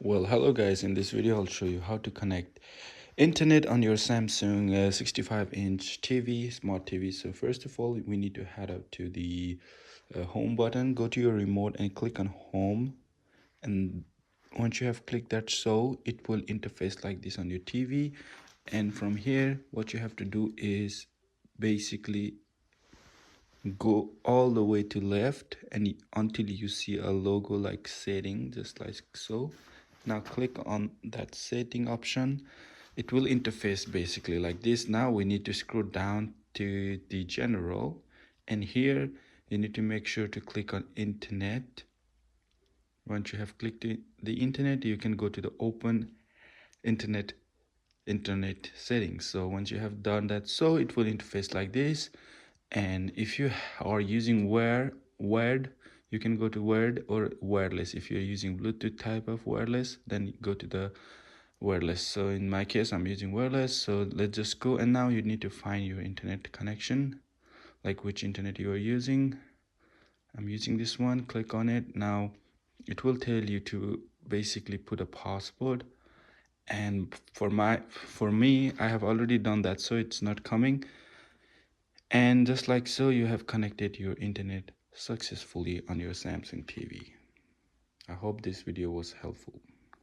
Well, hello guys, in this video I'll show you how to connect internet on your Samsung 65-inch TV, smart TV. So first of all, we need to head out to the home button, go to your remote and click on home. And once you have clicked that, so it will interface like this on your TV. And from here, what you have to do is basically go all the way to left and until you see a logo like setting, just like so. Now click on that setting option. It will interface basically like this. Now we need to scroll down to the general, and here you need to make sure to click on internet. Once you have clicked the internet, you can go to the open internet settings. So once you have done that, so it will interface like this. And if you are using wired, you can go to wired or wireless. If you're using Bluetooth type of wireless, then go to the wireless. So in my case, I'm using wireless. So let's just go, and now you need to find your internet connection, like which internet you are using. I'm using this one. Click on it. Now it will tell you to basically put a password, and for me, I have already done that, so it's not coming. And just like so, you have connected your internet successfully on your Samsung TV. I hope this video was helpful.